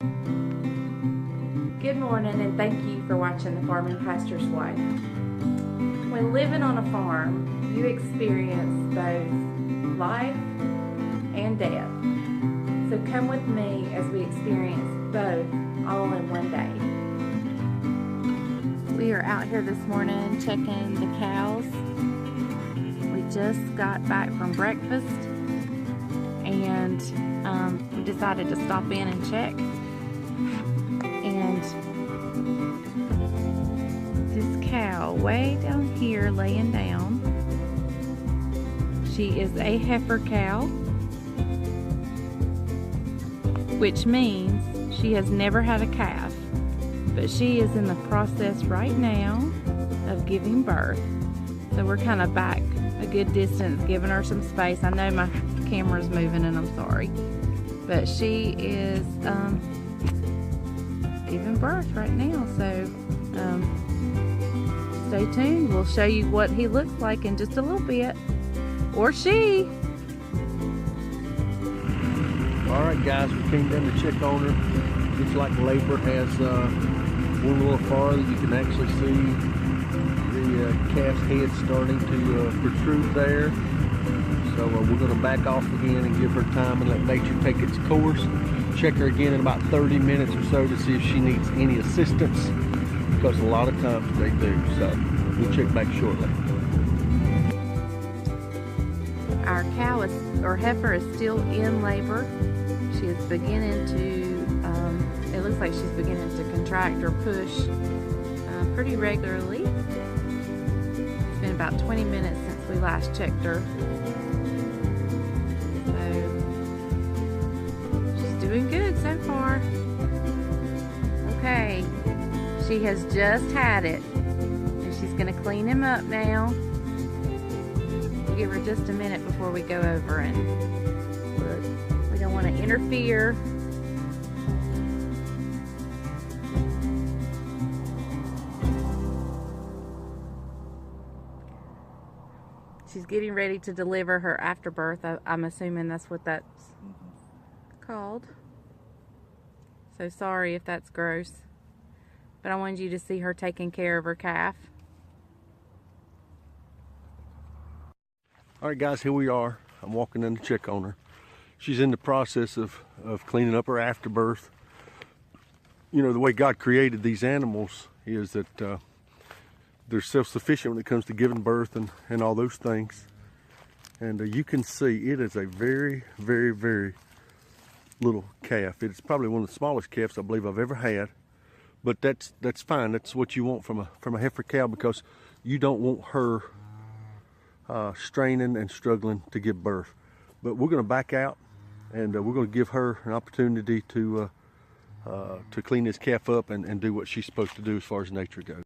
Good morning, and thank you for watching The Farming Pastor's Wife. When living on a farm, you experience both life and death. So come with me as we experience both all in one day. We are out here this morning checking the cows. We just got back from breakfast and we decided to stop in and check. And this cow way down here laying down, she is a heifer cow, which means she has never had a calf, but she is in the process right now of giving birth. So we're kind of back a good distance, giving her some space. I know my camera's moving and I'm sorry, but she is giving birth right now. So stay tuned. We'll show you what he looks like in just a little bit, or she. All right, guys, we came down to check on her. Looks like labor has one little farther. You can actually see the calf's head starting to protrude there. So we're going to back off again and give her time and let nature take its course. Check her again in about 30 minutes or so to see if she needs any assistance, because a lot of times they do. So we'll check back shortly. Our cow or heifer is still in labor. She is beginning to, it looks like she's beginning to contract or push pretty regularly. It's been about 20 minutes since we last checked her. Doing good so far. Okay, she has just had it, and she's gonna clean him up now. We'll give her just a minute before we go over and look. We don't want to interfere. She's getting ready to deliver her afterbirth. I'm assuming that's what that's called. So sorry if that's gross, but I wanted you to see her taking care of her calf. All right, guys, here we are. I'm walking in to check on her. She's in the process of cleaning up her afterbirth. You know, the way God created these animals is that they're self-sufficient when it comes to giving birth and all those things. And you can see it is a very, very, very little calf. It's probably one of the smallest calves I believe I've ever had, but that's fine. That's what you want from a heifer cow, because you don't want her straining and struggling to give birth. But we're going to back out, and we're going to give her an opportunity to clean this calf up and do what she's supposed to do as far as nature goes.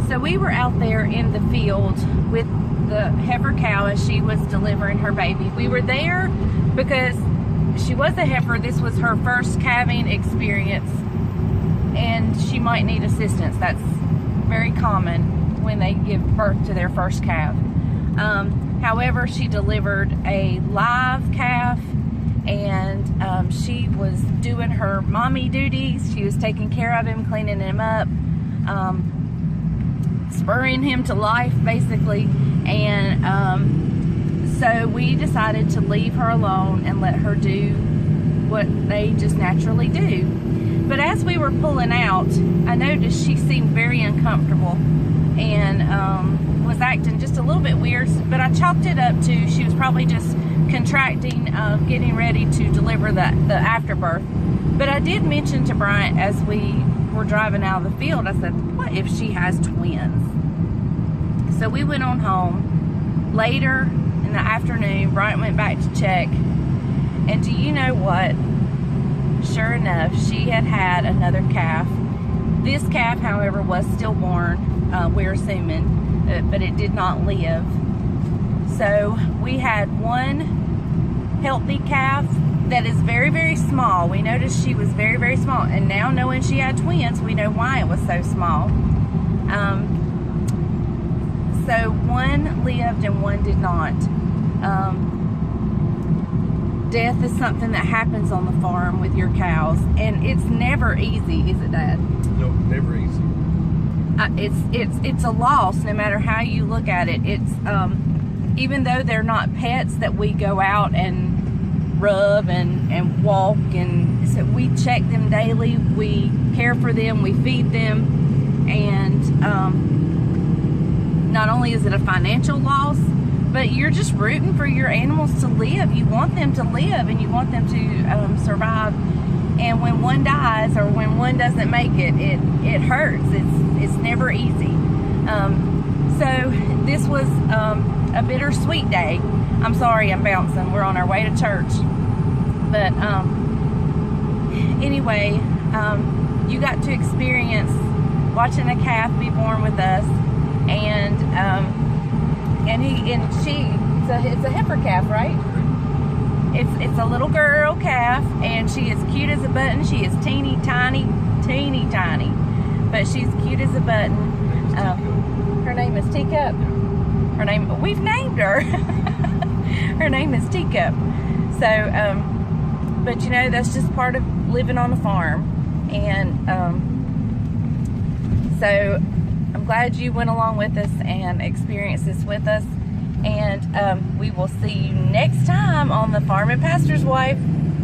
So we were out there in the field with the heifer cow as she was delivering her baby. We were there because she was a heifer. This was her first calving experience, and she might need assistance. That's very common when they give birth to their first calf. However, she delivered a live calf, and she was doing her mommy duties. She was taking care of him, cleaning him up, spurring him to life basically. And so we decided to leave her alone and let her do what they just naturally do. But as we were pulling out, I noticed she seemed very uncomfortable and was acting just a little bit weird, but I chalked it up to she was probably just contracting, getting ready to deliver the afterbirth. But I did mention to Bryant as we were driving out of the field, I said, what if she has twins? So we went on home. Later in the afternoon, Bryant went back to check, and do you know what? Sure enough, she had had another calf, This calf, however, was stillborn, we're assuming, but it did not live. So we had one healthy calf that is very, very small. We noticed she was very, very small, and now knowing she had twins, we know why it was so small. So one lived and one did not. Death is something that happens on the farm with your cows, and it's never easy, is it, Dad? No, never easy. It's a loss, no matter how you look at it. It's even though they're not pets that we go out and rub and walk, and so we check them daily, we care for them, we feed them, and not only is it a financial loss, but you're just rooting for your animals to live. You want them to live, and you want them to survive. And when one dies or when one doesn't make it, it hurts. It's never easy. So this was a bittersweet day. I'm sorry, I'm bouncing. We're on our way to church. But anyway, you got to experience watching a calf be born with us, and it's a heifer calf, right? It's a little girl calf, and she is cute as a button. She is teeny tiny, but she's cute as a button. Her name is Teacup. We've named her. Her name is Teacup. So, but you know, that's just part of living on the farm, and so I'm glad you went along with us and experienced this with us. And we will see you next time on the Farm and Pastor's Wife.